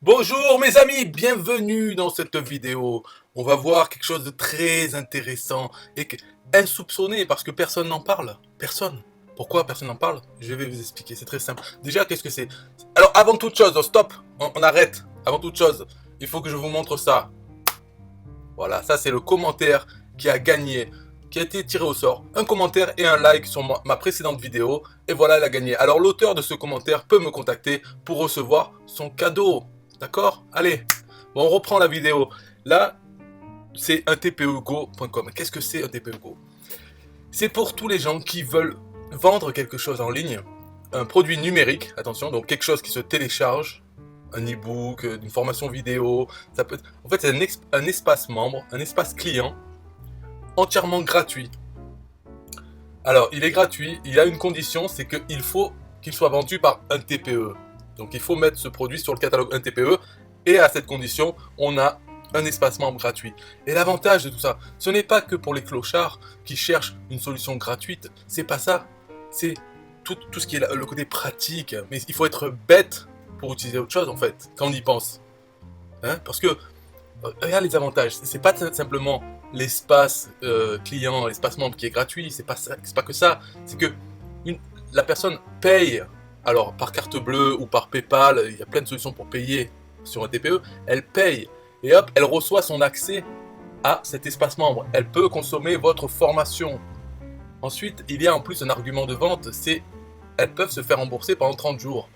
Bonjour mes amis, bienvenue dans cette vidéo. On va voir quelque chose de très intéressant et insoupçonné parce que personne n'en parle. Personne. Pourquoi personne n'en parle? Je vais vous expliquer, c'est très simple. Déjà, qu'est-ce que c'est? Alors, avant toute chose, stop, on arrête. Avant toute chose, il faut que je vous montre ça. Voilà, ça c'est le commentaire qui a gagné, qui a été tiré au sort. Un commentaire et un like sur ma précédente vidéo. Et voilà, elle a gagné. Alors, l'auteur de ce commentaire peut me contacter pour recevoir son cadeau. D'accord? Allez, bon, on reprend la vidéo. Là, c'est un tpego.com. Qu'est-ce que c'est un tpego? C'est pour tous les gens qui veulent vendre quelque chose en ligne, un produit numérique, attention, donc quelque chose qui se télécharge, un e-book, une formation vidéo, ça peut être... En fait, c'est un espace membre, un espace client, entièrement gratuit. Alors, il est gratuit, il a une condition, c'est qu'il faut qu'il soit vendu par un TPE. Donc il faut mettre ce produit sur le catalogue 1 TPE et à cette condition, on a un espace membre gratuit. Et l'avantage de tout ça, ce n'est pas que pour les clochards qui cherchent une solution gratuite, c'est pas ça. C'est tout ce qui est le côté pratique. Mais il faut être bête pour utiliser autre chose en fait, quand on y pense. Hein? Parce que, regarde les avantages, c'est pas simplement l'espace client, l'espace membre qui est gratuit, c'est pas que ça, c'est que la personne paye. Alors, par carte bleue ou par PayPal, il y a plein de solutions pour payer sur un TPE. Elle paye et hop, elle reçoit son accès à cet espace membre. Elle peut consommer votre formation. Ensuite, il y a en plus un argument de vente, c'est elles peuvent se faire rembourser pendant 30 jours.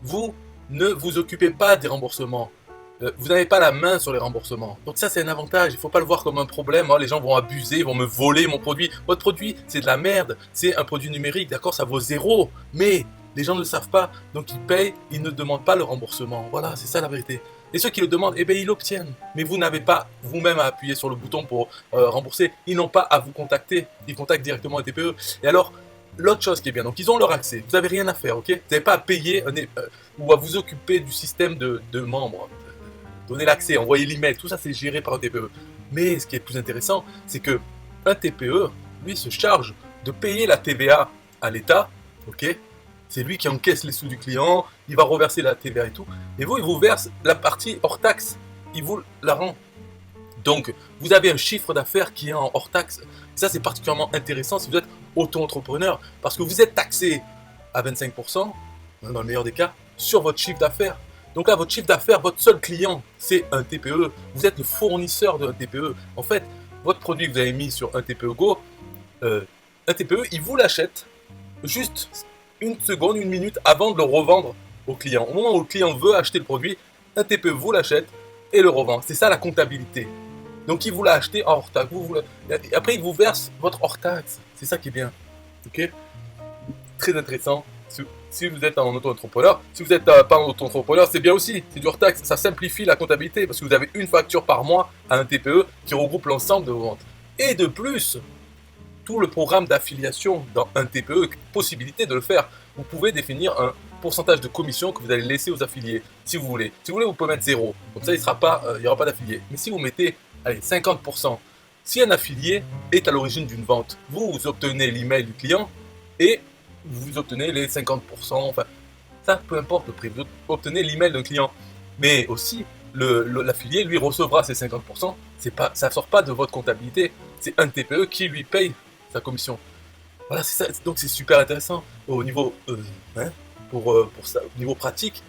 Vous ne vous occupez pas des remboursements. Vous n'avez pas la main sur les remboursements. Donc ça, c'est un avantage. Il ne faut pas le voir comme un problème. Oh, les gens vont abuser, ils vont me voler mon produit. Votre produit, c'est de la merde. C'est un produit numérique, d'accord, ça vaut zéro. Mais les gens ne le savent pas, donc ils payent, ils ne demandent pas le remboursement. Voilà, c'est ça la vérité. Et ceux qui le demandent, eh bien, ils l'obtiennent. Mais vous n'avez pas vous-même à appuyer sur le bouton pour rembourser. Ils n'ont pas à vous contacter. Ils contactent directement un TPE. Et alors, l'autre chose qui est bien, donc ils ont leur accès. Vous n'avez rien à faire, ok? Vous n'avez pas à payer ou à vous occuper du système de membres. Donner l'accès, envoyer l'email, tout ça c'est géré par un TPE. Mais ce qui est plus intéressant, c'est que un TPE, lui, se charge de payer la TVA à l'État, ok? C'est lui qui encaisse les sous du client, il va reverser la TVA et tout. Et vous, il vous verse la partie hors taxe. Il vous la rend. Donc, vous avez un chiffre d'affaires qui est en hors taxe. Ça, c'est particulièrement intéressant si vous êtes auto-entrepreneur. Parce que vous êtes taxé à 25%, dans le meilleur des cas, sur votre chiffre d'affaires. Donc là, votre chiffre d'affaires, votre seul client, c'est un TPE. Vous êtes le fournisseur d'un TPE. En fait, votre produit que vous avez mis sur un TPE Go, un TPE, il vous l'achète juste une seconde, une minute avant de le revendre au client. Au moment où le client veut acheter le produit, un TPE vous l'achète et le revend. C'est ça la comptabilité. Donc il vous l'a acheté en hors taxe. Après, il vous verse votre hors taxe. C'est ça qui est bien. Ok? Très intéressant. Si vous êtes en auto-entrepreneur, si vous n'êtes pas en auto-entrepreneur, c'est bien aussi, c'est du hors-taxe, ça simplifie la comptabilité parce que vous avez une facture par mois à un TPE qui regroupe l'ensemble de vos ventes. Et de plus, tout le programme d'affiliation dans un TPE, possibilité de le faire. Vous pouvez définir un pourcentage de commission que vous allez laisser aux affiliés, si vous voulez. Si vous voulez, vous pouvez mettre 0, comme ça il n'y aura pas d'affiliés. Mais si vous mettez, allez, 50%, si un affilié est à l'origine d'une vente, vous obtenez l'email du client et vous obtenez les 50%, enfin, ça, peu importe le prix, vous obtenez l'email d'un client. Mais aussi, l'affilié, lui, recevra ces 50%, ça ne sort pas de votre comptabilité, c'est un TPE qui lui paye sa commission. Voilà, c'est ça, donc c'est super intéressant au niveau, pour ça, au niveau pratique.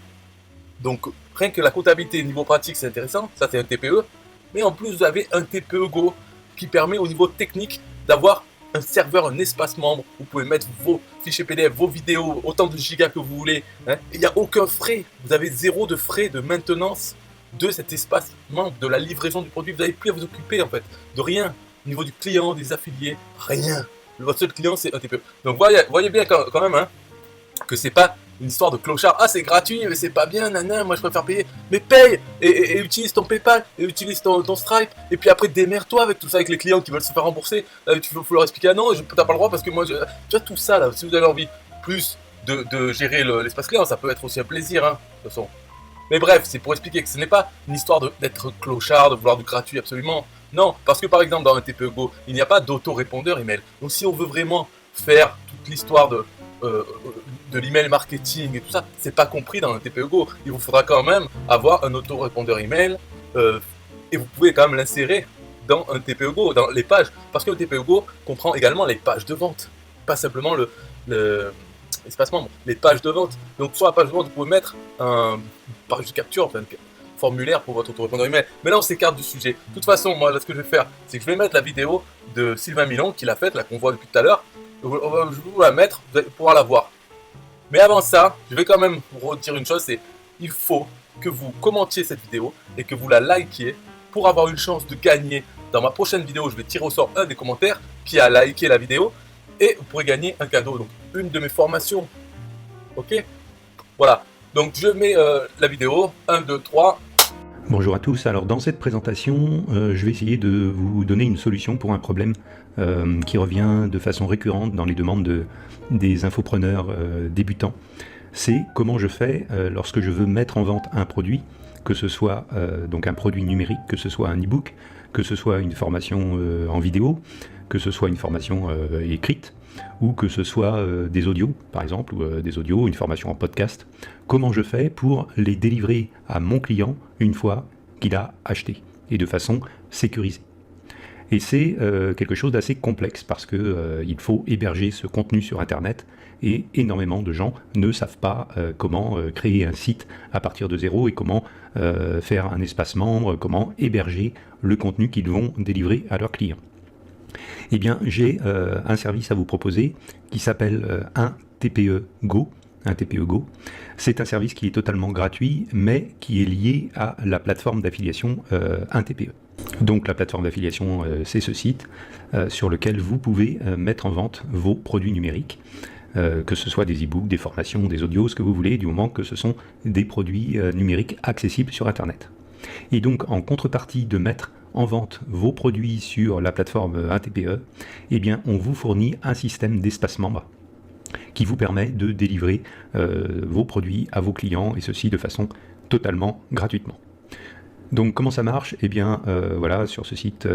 Donc, rien que la comptabilité niveau pratique, c'est intéressant, ça c'est un TPE, mais en plus, vous avez un TPE Go qui permet au niveau technique d'avoir un serveur, un espace membre, vous pouvez mettre vos fichiers PDF, vos vidéos, autant de gigas que vous voulez. Hein. Il n'y a aucun frais, vous avez zéro de frais de maintenance de cet espace membre, de la livraison du produit. Vous n'avez plus à vous occuper en fait de rien. Au niveau du client, des affiliés, rien. Votre seul client, c'est un TPE. Donc voyez bien quand même hein, que c'est pas une histoire de clochard. Ah, c'est gratuit, mais c'est pas bien, nanan, moi je préfère payer. Mais paye et utilise ton PayPal, et utilise ton Stripe, et puis après démerde-toi avec tout ça, avec les clients qui veulent se faire rembourser. Faut leur expliquer, ah non, t'as pas le droit parce que moi, tu vois, tout ça là, si vous avez envie plus de gérer l'espace client, ça peut être aussi un plaisir, hein, de toute façon. Mais bref, c'est pour expliquer que ce n'est pas une histoire d'être clochard, de vouloir du gratuit absolument. Non, parce que par exemple dans un TPE Go, il n'y a pas d'auto-répondeur email. Donc si on veut vraiment faire toute l'histoire de l'email marketing et tout ça, c'est pas compris dans un TPE Go. Il vous faudra quand même avoir un autorépondeur email et vous pouvez quand même l'insérer dans un TPE Go, dans les pages, parce que le TPE Go comprend également les pages de vente, pas simplement l'espace membre, les pages de vente. Donc sur la page de vente, vous pouvez mettre un page de capture, enfin, formulaire pour votre autorépondeur email. Mais là, on s'écarte du sujet. De toute façon, moi, là, ce que je vais faire, c'est que je vais mettre la vidéo de Sylvain Milon, qu'il a faite, là, qu'on voit depuis tout à l'heure. Je vais vous la mettre, vous allez pouvoir la voir. Mais avant ça, je vais quand même vous redire une chose, c'est il faut que vous commentiez cette vidéo et que vous la likiez pour avoir une chance de gagner. Dans ma prochaine vidéo, je vais tirer au sort un des commentaires qui a liké la vidéo et vous pourrez gagner un cadeau, donc une de mes formations. Ok? Voilà. Donc je mets la vidéo, 1, 2, 3. Bonjour à tous, alors dans cette présentation, je vais essayer de vous donner une solution pour un problème qui revient de façon récurrente dans les demandes des infopreneurs débutants. C'est comment je fais lorsque je veux mettre en vente un produit, que ce soit donc un produit numérique, que ce soit un e-book, que ce soit une formation en vidéo, que ce soit une formation écrite, ou que ce soit des audios, par exemple, ou des audios, une formation en podcast. Comment je fais pour les délivrer à mon client une fois qu'il a acheté, et de façon sécurisée. Et c'est quelque chose d'assez complexe, parce que il faut héberger ce contenu sur Internet, et énormément de gens ne savent pas comment créer un site à partir de zéro, et comment faire un espace membre, comment héberger le contenu qu'ils vont délivrer à leurs clients. Eh bien, j'ai un service à vous proposer qui s'appelle un TPE Go. Un TPE Go. C'est un service qui est totalement gratuit, mais qui est lié à la plateforme d'affiliation un TPE. Donc la plateforme d'affiliation, c'est ce site sur lequel vous pouvez mettre en vente vos produits numériques, que ce soit des e-books, des formations, des audios, ce que vous voulez, du moment que ce sont des produits numériques accessibles sur Internet. Et donc, en contrepartie de mettre en vente vos produits sur la plateforme un TPE, eh bien, on vous fournit un système d'espace membre qui vous permet de délivrer vos produits à vos clients, et ceci de façon totalement gratuitement. Donc, comment ça marche? Eh bien, voilà, sur ce site,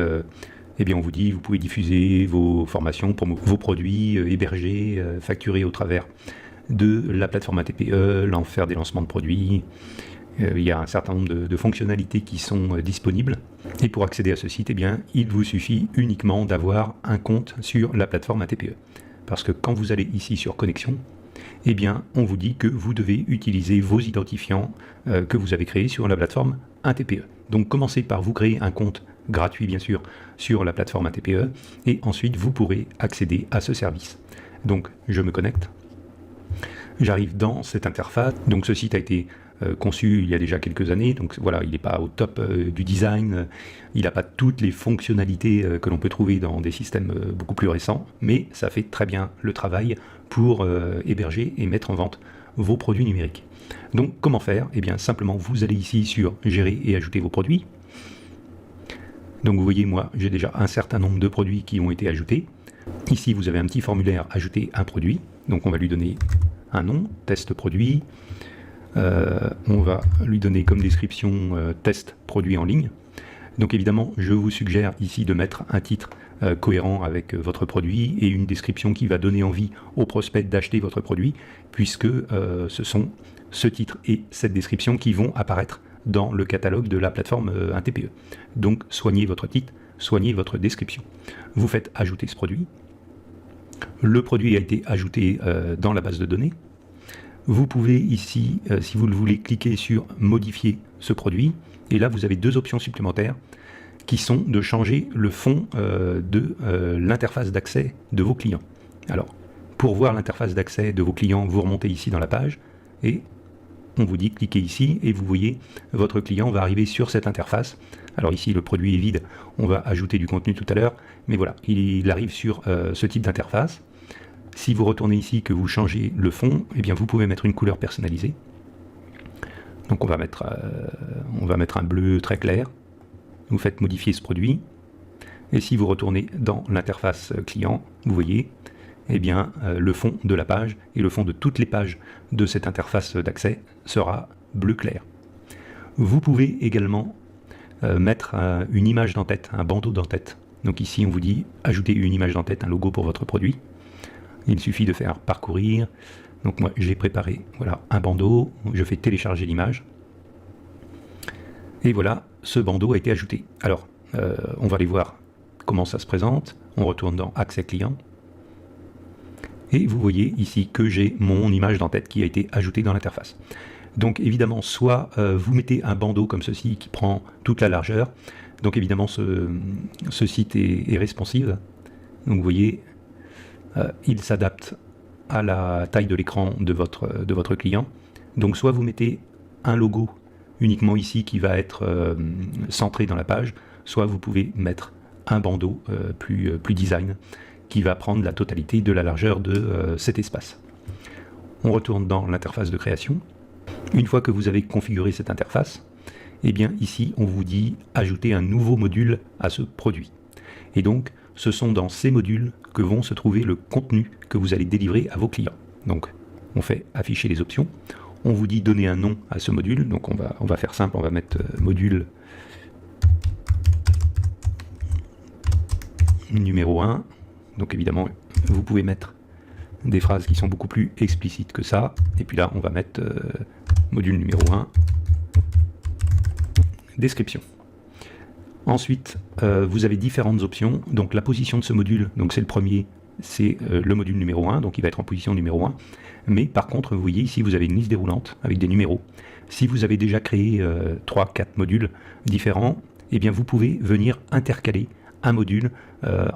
eh bien, on vous dit, vous pouvez diffuser vos formations, vos produits, héberger, facturer au travers de la plateforme un TPE, faire des lancements de produits. Il y a un certain nombre de fonctionnalités qui sont disponibles. Et pour accéder à ce site, eh bien, il vous suffit uniquement d'avoir un compte sur la plateforme un TPE. Parce que quand vous allez ici sur Connexion, eh bien, on vous dit que vous devez utiliser vos identifiants que vous avez créés sur la plateforme un TPE. Donc commencez par vous créer un compte gratuit, bien sûr, sur la plateforme un TPE, et ensuite vous pourrez accéder à ce service. Donc je me connecte, j'arrive dans cette interface. Donc ce site a été conçu il y a déjà quelques années, donc voilà, il n'est pas au top du design, il n'a pas toutes les fonctionnalités que l'on peut trouver dans des systèmes beaucoup plus récents, mais ça fait très bien le travail pour héberger et mettre en vente vos produits numériques. Donc comment faire? Eh bien simplement vous allez ici sur gérer et ajouter vos produits. Donc vous voyez, moi j'ai déjà un certain nombre de produits qui ont été ajoutés. Ici vous avez un petit formulaire ajouter un produit, donc on va lui donner un nom, test produit. On va lui donner comme description test produit en ligne. Donc évidemment, je vous suggère ici de mettre un titre cohérent avec votre produit et une description qui va donner envie aux prospects d'acheter votre produit, puisque ce sont ce titre et cette description qui vont apparaître dans le catalogue de la plateforme un TPE. Donc soignez votre titre, soignez votre description. Vous faites ajouter ce produit. Le produit a été ajouté dans la base de données. Vous pouvez ici, si vous le voulez, cliquer sur modifier ce produit, et là vous avez deux options supplémentaires qui sont de changer le fond de l'interface d'accès de vos clients. Alors, pour voir l'interface d'accès de vos clients, vous remontez ici dans la page, et on vous dit cliquez ici, et vous voyez votre client va arriver sur cette interface. Alors ici le produit est vide, on va ajouter du contenu tout à l'heure, mais voilà, il arrive sur ce type d'interface. Si vous retournez ici, que vous changez le fond, eh bien vous pouvez mettre une couleur personnalisée. Donc on va mettre un bleu très clair. Vous faites modifier ce produit. Et si vous retournez dans l'interface client, vous voyez, eh bien le fond de la page et le fond de toutes les pages de cette interface d'accès sera bleu clair. Vous pouvez également mettre une image d'en-tête, un bandeau d'en-tête. Donc ici on vous dit ajouter une image d'en-tête, un logo pour votre produit. Il suffit de faire parcourir. Donc moi j'ai préparé voilà, un bandeau, je fais télécharger l'image. Et voilà, ce bandeau a été ajouté. Alors, on va aller voir comment ça se présente. On retourne dans Accès client. Et vous voyez ici que j'ai mon image d'entête qui a été ajoutée dans l'interface. Donc évidemment, soit vous mettez un bandeau comme ceci qui prend toute la largeur. Donc évidemment, ce site est responsive. Donc vous voyez, il s'adapte à la taille de l'écran de votre client. Donc soit vous mettez un logo uniquement ici qui va être centré dans la page, soit vous pouvez mettre un bandeau plus design qui va prendre la totalité de la largeur de cet espace. On retourne dans l'interface de création. Une fois que vous avez configuré cette interface, eh bien ici on vous dit ajouter un nouveau module à ce produit. Et donc ce sont dans ces modules que vont se trouver le contenu que vous allez délivrer à vos clients. Donc on fait afficher les options, on vous dit donner un nom à ce module, donc on va faire simple, on va mettre module numéro 1. Donc évidemment vous pouvez mettre des phrases qui sont beaucoup plus explicites que ça, et puis là on va mettre module numéro 1, description. Ensuite, vous avez différentes options. Donc la position de ce module, donc c'est le premier, c'est le module numéro 1, donc il va être en position numéro 1. Mais par contre, vous voyez ici, vous avez une liste déroulante avec des numéros. Si vous avez déjà créé 3-4 modules différents, eh bien vous pouvez venir intercaler un module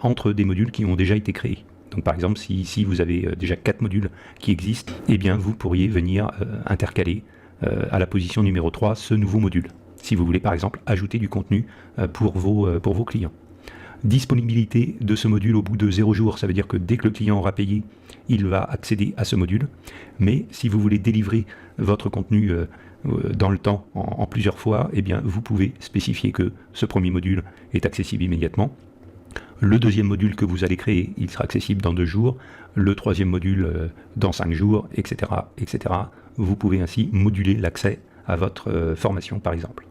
entre des modules qui ont déjà été créés. Donc par exemple, si ici vous avez déjà 4 modules qui existent, eh bien vous pourriez venir intercaler à la position numéro 3 ce nouveau module. Si vous voulez par exemple ajouter du contenu pour vos clients. Disponibilité de ce module au bout de 0 jours, ça veut dire que dès que le client aura payé, il va accéder à ce module. Mais si vous voulez délivrer votre contenu dans le temps en plusieurs fois, eh bien vous pouvez spécifier que ce premier module est accessible immédiatement. Le deuxième module que vous allez créer, il sera accessible dans 2 jours. Le troisième module dans 5 jours, etc., etc. Vous pouvez ainsi moduler l'accès à votre formation par exemple.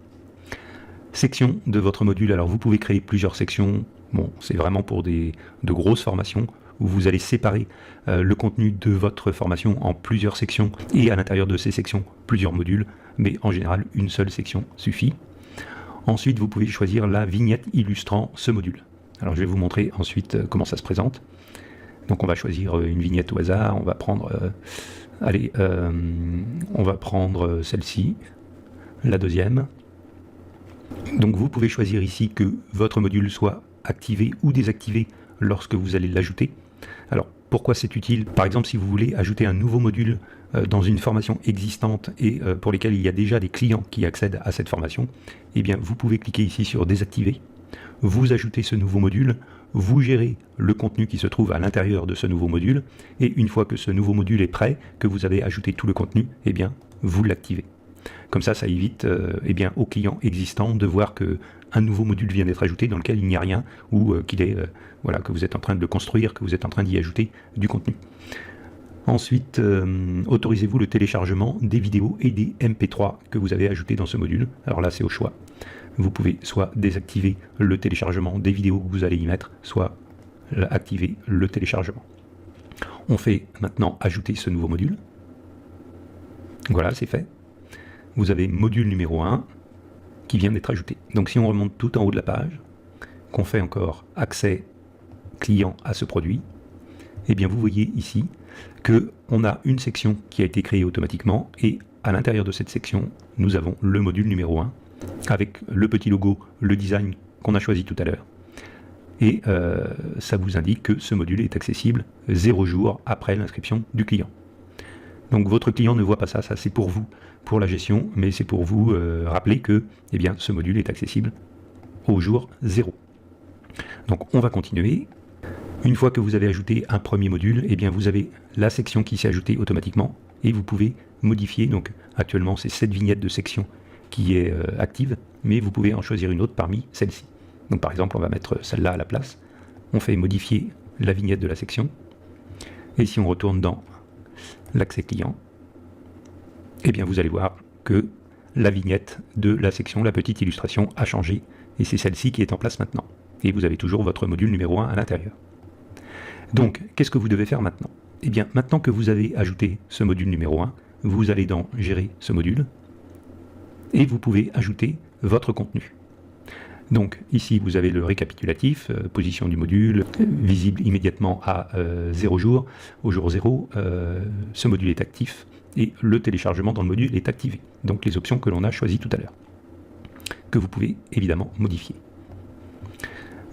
Section de votre module, alors vous pouvez créer plusieurs sections. Bon, c'est vraiment pour de grosses formations où vous allez séparer le contenu de votre formation en plusieurs sections et à l'intérieur de ces sections plusieurs modules, mais en général une seule section suffit. Ensuite, vous pouvez choisir la vignette illustrant ce module. Alors je vais vous montrer ensuite comment ça se présente. Donc on va choisir une vignette au hasard, on va prendre, on va prendre celle-ci, la deuxième. Donc vous pouvez choisir ici que votre module soit activé ou désactivé lorsque vous allez l'ajouter. Alors pourquoi c'est utile? Par exemple, si vous voulez ajouter un nouveau module dans une formation existante et pour lesquels il y a déjà des clients qui accèdent à cette formation, eh bien vous pouvez cliquer ici sur désactiver, vous ajoutez ce nouveau module, vous gérez le contenu qui se trouve à l'intérieur de ce nouveau module, et une fois que ce nouveau module est prêt, que vous avez ajouté tout le contenu, eh bien vous l'activez. Comme ça évite eh bien, aux clients existants de voir qu'un nouveau module vient d'être ajouté dans lequel il n'y a rien, ou voilà, que vous êtes en train de le construire, que vous êtes en train d'y ajouter du contenu. Ensuite, autorisez-vous le téléchargement des vidéos et des MP3 que vous avez ajoutés dans ce module. Alors là, c'est au choix. Vous pouvez soit désactiver le téléchargement des vidéos que vous allez y mettre, soit activer le téléchargement. On fait maintenant ajouter ce nouveau module. Voilà, c'est fait. Vous avez module numéro 1 qui vient d'être ajouté. Donc si on remonte tout en haut de la page, qu'on fait encore accès client à ce produit, eh bien vous voyez ici qu'on a une section qui a été créée automatiquement et à l'intérieur de cette section, nous avons le module numéro 1 avec le petit logo, le design qu'on a choisi tout à l'heure. Et ça vous indique que ce module est accessible 0 jours après l'inscription du client. Donc votre client ne voit pas ça, ça c'est pour vous, pour la gestion, mais c'est pour vous rappeler que eh bien, ce module est accessible au jour 0. Donc on va continuer. Une fois que vous avez ajouté un premier module, eh bien, vous avez la section qui s'est ajoutée automatiquement et vous pouvez modifier. Donc actuellement c'est cette vignette de section qui est active, mais vous pouvez en choisir une autre parmi celles-ci. Donc par exemple on va mettre celle-là à la place. On fait modifier la vignette de la section. Et si on retourne dans l'accès client, eh bien vous allez voir que la vignette de la section, la petite illustration a changé et c'est celle-ci qui est en place maintenant. Et vous avez toujours votre module numéro 1 à l'intérieur. Donc, qu'est-ce que vous devez faire maintenant? Eh bien, maintenant que vous avez ajouté ce module numéro 1, vous allez dans Gérer ce module et vous pouvez ajouter votre contenu. Donc ici, vous avez le récapitulatif, position du module, visible immédiatement à 0 jour. Au jour 0, ce module est actif et le téléchargement dans le module est activé. Donc les options que l'on a choisies tout à l'heure, que vous pouvez évidemment modifier.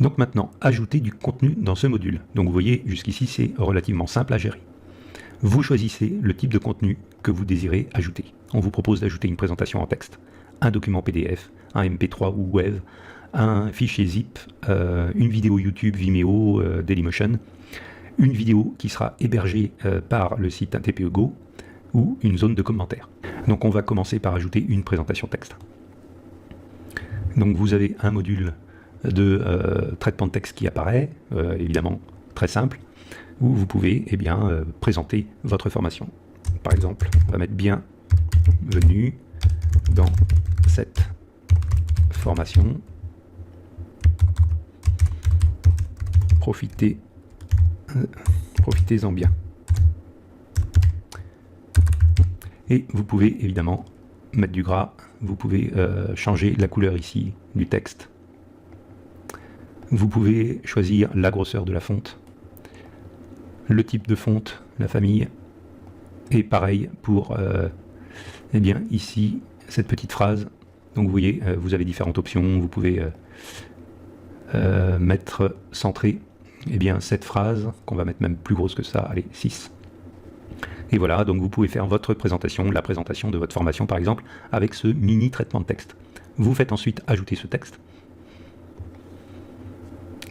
Donc maintenant, ajouter du contenu dans ce module. Donc vous voyez, jusqu'ici, c'est relativement simple à gérer. Vous choisissez le type de contenu que vous désirez ajouter. On vous propose d'ajouter une présentation en texte, un document PDF, un MP3 ou Wave, un fichier zip, une vidéo YouTube, Vimeo, Dailymotion, une vidéo qui sera hébergée par le site TPE-Go ou une zone de commentaires. Donc on va commencer par ajouter une présentation texte. Donc vous avez un module de traitement de texte qui apparaît, évidemment très simple, où vous pouvez présenter votre formation. Par exemple, on va mettre bienvenue dans cette formation. Profitez-en bien. Et vous pouvez évidemment mettre du gras, vous pouvez changer la couleur ici du texte. Vous pouvez choisir la grosseur de la fonte, le type de fonte, la famille, et pareil pour ici cette petite phrase. Donc vous voyez, vous avez différentes options, vous pouvez mettre centré cette phrase, qu'on va mettre même plus grosse que ça, allez, 6. Et voilà, donc vous pouvez faire votre présentation, la présentation de votre formation par exemple, avec ce mini traitement de texte. Vous faites ensuite ajouter ce texte,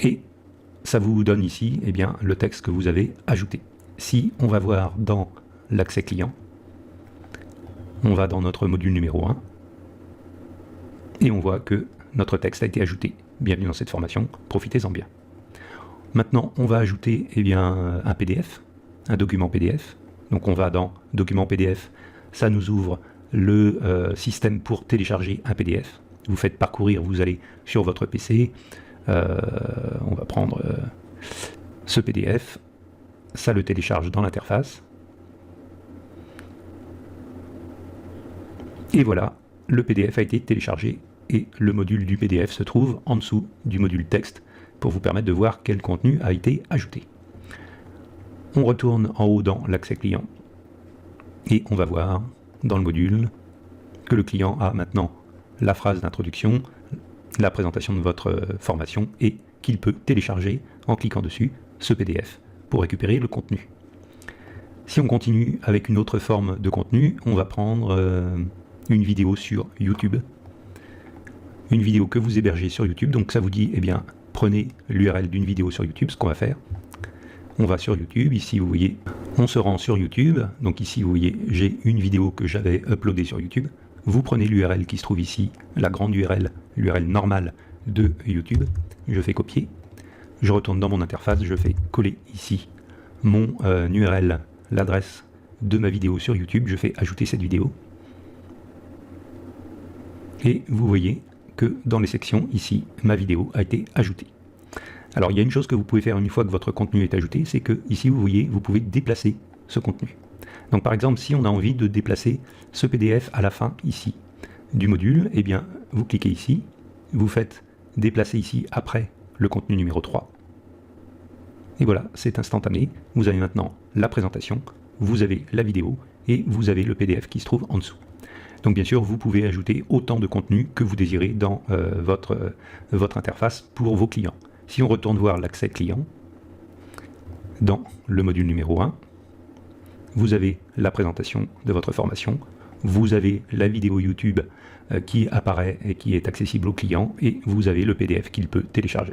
et ça vous donne ici le texte que vous avez ajouté. Si on va voir dans l'accès client, on va dans notre module numéro 1, et on voit que notre texte a été ajouté. Bienvenue dans cette formation, profitez-en bien. Maintenant, on va ajouter un PDF, un document PDF. Donc on va dans document PDF, ça nous ouvre le système pour télécharger un PDF. Vous faites parcourir, vous allez sur votre PC, on va prendre ce PDF, ça le télécharge dans l'interface. Et voilà, le PDF a été téléchargé et le module du PDF se trouve en dessous du module texte pour vous permettre de voir quel contenu a été ajouté. On retourne en haut dans l'accès client et on va voir dans le module que le client a maintenant la phrase d'introduction, la présentation de votre formation et qu'il peut télécharger en cliquant dessus ce PDF pour récupérer le contenu. Si on continue avec une autre forme de contenu, on va prendre une vidéo sur YouTube, une vidéo que vous hébergez sur YouTube. Donc ça vous dit, prenez l'URL d'une vidéo sur YouTube, ce qu'on va faire. On va sur YouTube, ici vous voyez, on se rend sur YouTube. Donc ici vous voyez, j'ai une vidéo que j'avais uploadée sur YouTube. Vous prenez l'URL qui se trouve ici, la grande URL, l'URL normale de YouTube. Je fais copier, je retourne dans mon interface, je fais coller ici mon URL, l'adresse de ma vidéo sur YouTube, je fais ajouter cette vidéo. Et vous voyez que dans les sections, ici, ma vidéo a été ajoutée. Alors il y a une chose que vous pouvez faire une fois que votre contenu est ajouté, c'est que ici vous voyez, vous pouvez déplacer ce contenu. Donc par exemple, si on a envie de déplacer ce PDF à la fin ici du module, vous cliquez ici, vous faites déplacer ici après le contenu numéro 3. Et voilà, c'est instantané. Vous avez maintenant la présentation, vous avez la vidéo et vous avez le PDF qui se trouve en dessous. Donc bien sûr, vous pouvez ajouter autant de contenu que vous désirez dans votre interface pour vos clients. Si on retourne voir l'accès client, dans le module numéro 1, vous avez la présentation de votre formation, vous avez la vidéo YouTube qui apparaît et qui est accessible au client, et vous avez le PDF qu'il peut télécharger.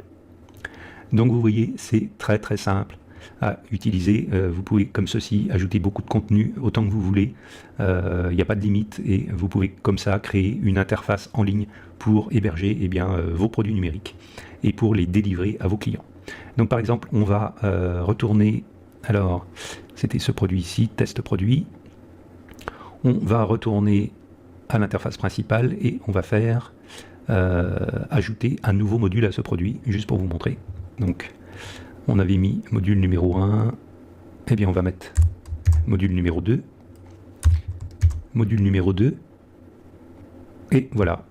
Donc vous voyez, c'est très très simple à utiliser. Vous pouvez comme ceci ajouter beaucoup de contenu autant que vous voulez, il n'y a pas de limite, et vous pouvez comme ça créer une interface en ligne pour héberger vos produits numériques et pour les délivrer à vos clients. Donc par exemple, on va retourner, alors c'était ce produit ici, test produit, on va retourner à l'interface principale et on va faire ajouter un nouveau module à ce produit, juste pour vous montrer. Donc on avait mis module numéro 1, eh bien on va mettre module numéro 2, module numéro 2, et voilà,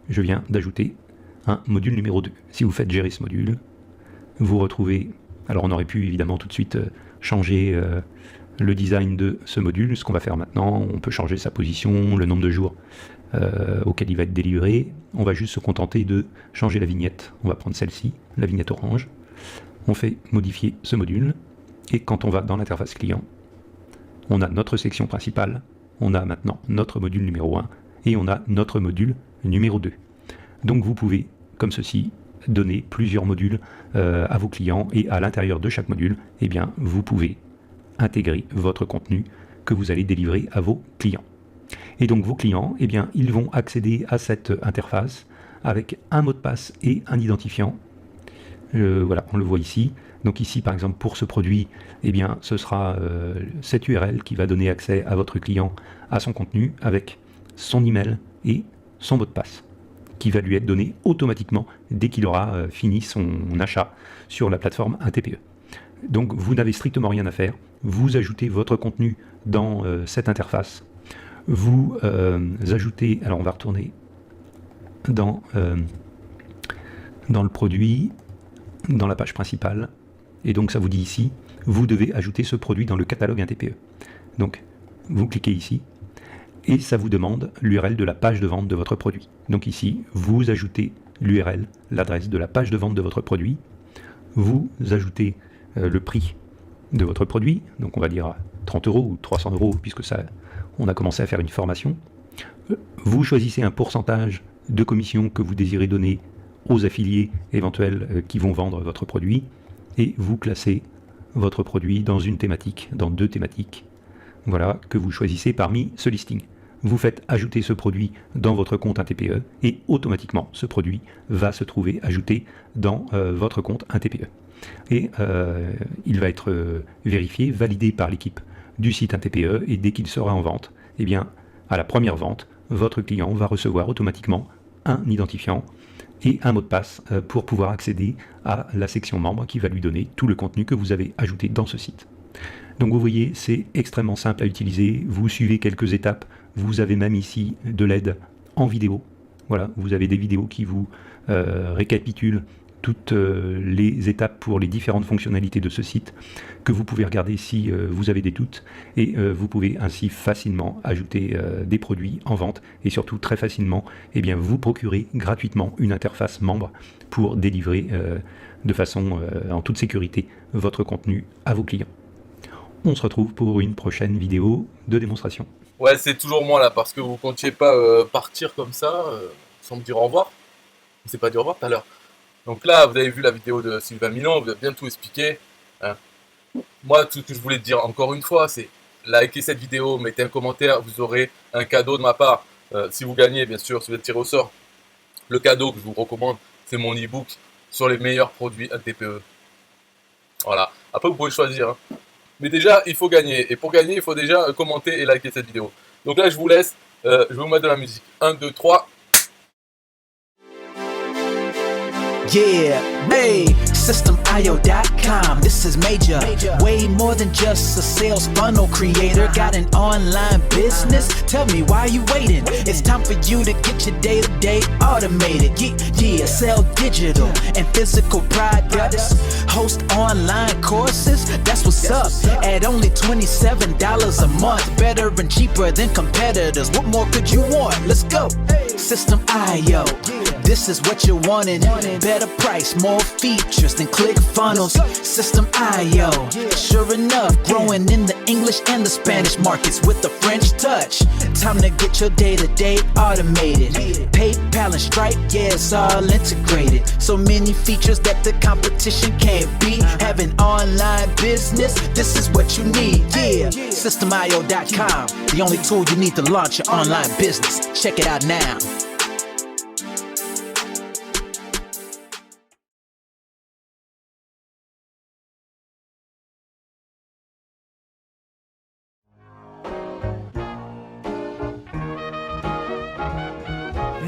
je viens d'ajouter un module numéro 2. Si vous faites gérer ce module, vous retrouvez, alors on aurait pu évidemment tout de suite changer le design de ce module. Ce qu'on va faire maintenant, on peut changer sa position, le nombre de jours auquel il va être délivré. On va juste se contenter de changer la vignette. On va prendre celle-ci, la vignette orange. On fait modifier ce module, et quand on va dans l'interface client, on a notre section principale, on a maintenant notre module numéro 1, et on a notre module numéro 2. Donc vous pouvez, comme ceci, donner plusieurs modules à vos clients, et à l'intérieur de chaque module, eh bien, vous pouvez intégrer votre contenu que vous allez délivrer à vos clients. Et donc vos clients, eh bien, ils vont accéder à cette interface avec un mot de passe et un identifiant. Voilà, on le voit ici. Donc ici, par exemple, pour ce produit, eh bien, ce sera cette URL qui va donner accès à votre client à son contenu avec son email et son mot de passe, qui va lui être donné automatiquement dès qu'il aura fini son achat sur la plateforme un TPE. Donc vous n'avez strictement rien à faire, vous ajoutez votre contenu dans cette interface, vous ajoutez, alors on va retourner dans le produit, dans la page principale, et donc ça vous dit ici, vous devez ajouter ce produit dans le catalogue un TPE. Donc vous cliquez ici, et ça vous demande l'URL de la page de vente de votre produit. Donc ici, vous ajoutez l'URL, l'adresse de la page de vente de votre produit, vous ajoutez le prix de votre produit, donc on va dire 30 € ou 300 €, puisque ça, on a commencé à faire une formation. Vous choisissez un pourcentage de commission que vous désirez donner aux affiliés éventuels qui vont vendre votre produit, et vous classez votre produit dans une thématique, dans 2 thématiques, voilà, que vous choisissez parmi ce listing. Vous faites ajouter ce produit dans votre compte un TPE, et automatiquement ce produit va se trouver ajouté dans votre compte un TPE. Et il va être vérifié, validé par l'équipe du site un TPE, et dès qu'il sera en vente, eh bien, à la première vente, votre client va recevoir automatiquement un identifiant et un mot de passe pour pouvoir accéder à la section membre qui va lui donner tout le contenu que vous avez ajouté dans ce site. Donc vous voyez, c'est extrêmement simple à utiliser, vous suivez quelques étapes, vous avez même ici de l'aide en vidéo. Voilà, vous avez des vidéos qui vous récapitulent toutes les étapes pour les différentes fonctionnalités de ce site, que vous pouvez regarder si vous avez des doutes, et vous pouvez ainsi facilement ajouter des produits en vente, et surtout très facilement vous procurer gratuitement une interface membre pour délivrer de façon en toute sécurité votre contenu à vos clients. On se retrouve pour une prochaine vidéo de démonstration. Ouais, c'est toujours moi là, parce que vous comptiez pas partir comme ça, sans me dire au revoir. On s'est pas dit au revoir tout à l'heure. Donc là, vous avez vu la vidéo de Sylvain Milon, vous avez bien tout expliqué. Hein. Moi, tout ce que je voulais te dire encore une fois, c'est likez cette vidéo, mettez un commentaire, vous aurez un cadeau de ma part. Si vous gagnez, bien sûr, si vous êtes tiré au sort. Le cadeau que je vous recommande, c'est mon e-book sur les meilleurs produits un TPE. Voilà. Après, vous pouvez choisir. Hein. Mais déjà, il faut gagner. Et pour gagner, il faut déjà commenter et liker cette vidéo. Donc là, je vous laisse. Je vais vous mettre de la musique. 1, 2, 3. Yeah, hey, SystemIO.com, this is major. Way more than just a sales funnel creator. Got an online business? Tell me, why you waiting? It's time for you to get your day-to-day automated. Yeah, sell digital and physical products. Host online courses, that's what's up. At only $27 a month. Better and cheaper than competitors. What more could you want? Let's go. System.io, this is what you're wanting. Better price, more features than ClickFunnels. System.io, sure enough, growing in the English and the Spanish markets with the French touch. Time to get your day-to-day automated. PayPal and Stripe, yeah, it's all integrated. So many features that the competition can't beat. Have an online business, this is what you need. Yeah, SystemIO.com, the only tool you need to launch your online business. Check it out now.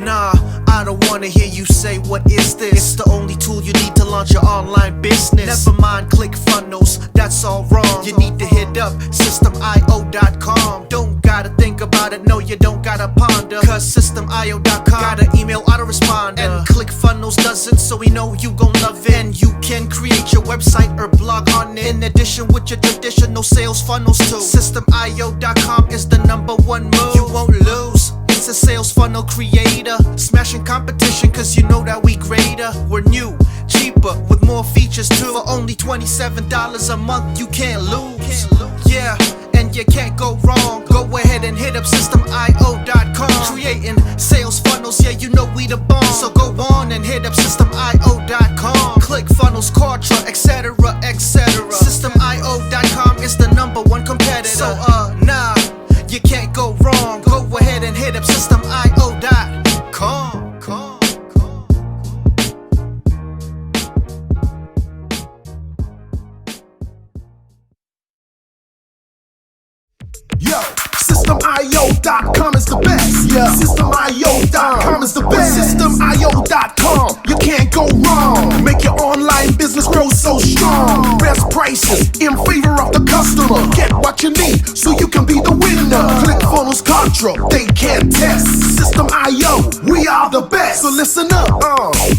Nah, I don't wanna hear you say what is this. It's the only tool you need to launch your online business. Never mind ClickFunnels, that's all wrong. You need to hit up systemio.com. Don't gotta think about it, no, you don't gotta ponder. Cause systemio.com got an email autoresponder. And ClickFunnels does it, so we know you gon' love it. And you can create your website or blog on it. In addition with your traditional sales funnels too. Systemio.com is the #1 move. You won't lose. It's a sales funnel creator. Smashing competition cause you know that we greater. We're new, cheaper, with more features too. For only $27 a month, you can't lose. Yeah, and you can't go wrong. Go ahead and hit up systemio.com. Creating sales funnels, yeah, you know we the bomb. So go on and hit up systemio.com. ClickFunnels, Kartra, etc, etc. Systemio.com is the #1 competitor. So nah, you can't go wrong. Go ahead and hit up systemio.com. Yo, systemio.com is the best. Yeah, systemio.com is the best. Systemio.com, you can't go wrong. Make your online business grow so strong. Best prices in favor of the customer. Get what you need so you can be the winner. ClickFunnels, Kartra, they can't test. System.io, we are the best. So listen up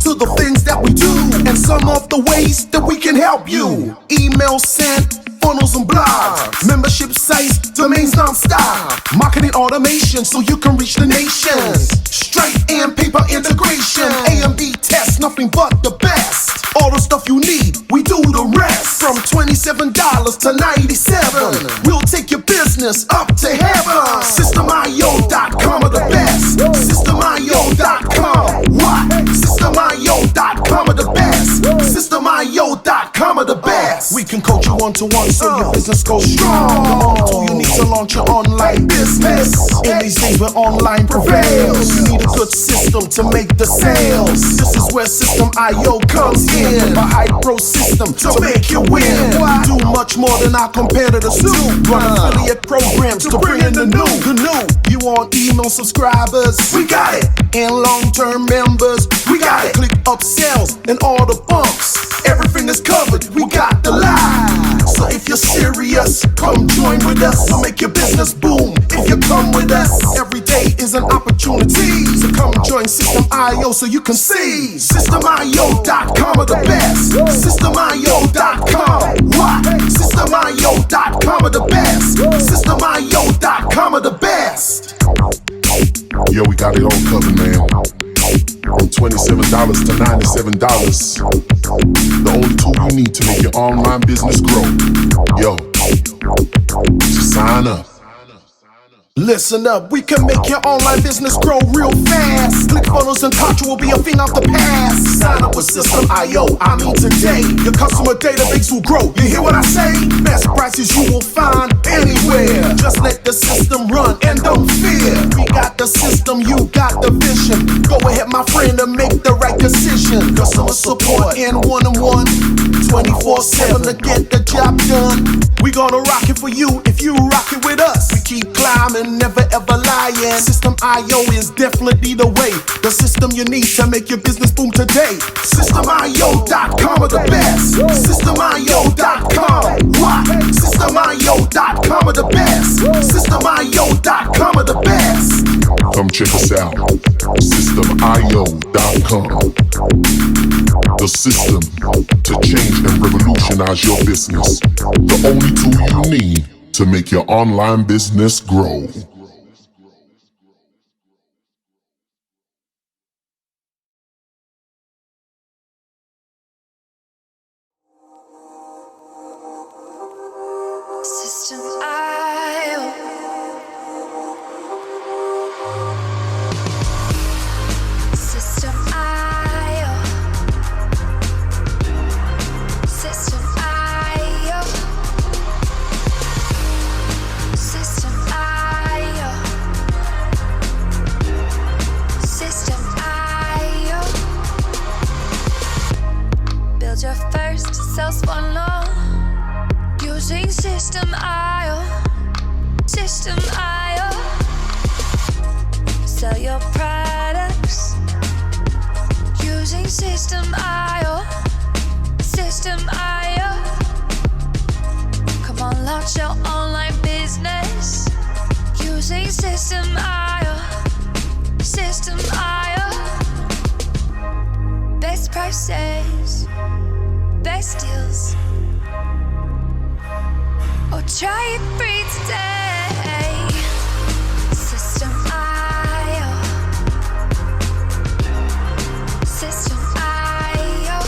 to the things that we do and some of the ways that we can help you. Email sent, funnels and blogs, membership sites, domains non-stop, marketing automation so you can reach the nations, Stripe and paper integration, A and B tests, nothing but the best. All the stuff you need, we do the rest. From $27 to $97, we'll take your business up to heaven. Systemio.com are the best. Systemio.com, what? Systemio.com are the best. Systemio.com are the best. We can coach you one-to-one so your business goes strong. The only tool you need to launch your online business. In these days where online prevails, you need a good system to make the sales. This is where System.io comes in. A high-pro system to make you win. We do much more than our competitors do. Run affiliate programs to bring in the new. You want email subscribers? We got it. And long-term members? We got it. Click upsells and all the bumps. Everything is covered. We got the line. So if you're serious, come join with us. We'll make your business boom. If you come with us, every day is an opportunity. So come join System.io so you can see. Systemio.com are the best. Systemio.com, what? Systemio.com are the best. Systemio.com are the best. Yo, we got it all covered, man. From $27 to $97. The only tool you need to make your online business grow. Yo, just sign up. Listen up, we can make your online business grow real fast. ClickFunnels and Kartra will be a thing of the past. Sign up with System.io, I mean today. Your customer database will grow, you hear what I say? Best prices you will find anywhere. Just let the system run and don't fear. We got the system, you got the vision. Go ahead my friend and make the right decision. Customer support and one-on-one, 24/7 to get the job done. We gonna rock it for you if you rock it with us. We keep climbing, never ever lying. System.io is definitely the way. The system you need to make your business boom today. Systemio.com are the best. Systemio.com, what? Systemio.com are the best. Systemio.com are the best. Come check us out. Systemio.com. The system to change and revolutionize your business. The only tool you need to make your online business grow. System.io. System.io. System.io. System.io. System.io. Build your first sales funnel using System.io. System.io. Sell your products using System.io. System.io. Come on, launch your own using System.io. System.io. Best prices, best deals. Or try it free today. System.io. System.io.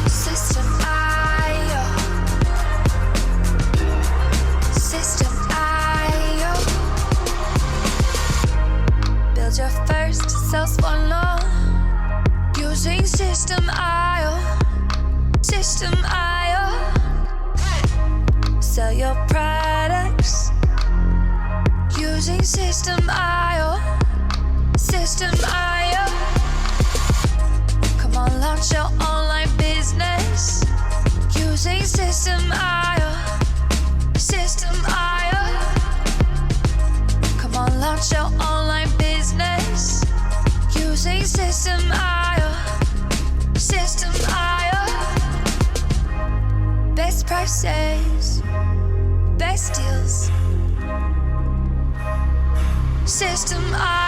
System.io. System.io. Build your first self-funnel using System.io. System.io. Sell your products using System.io. System.io. Come on, launch your online business using System.io. System.io. Come on, launch your online business using System.io. System.io. Best prices, best deals. System.io.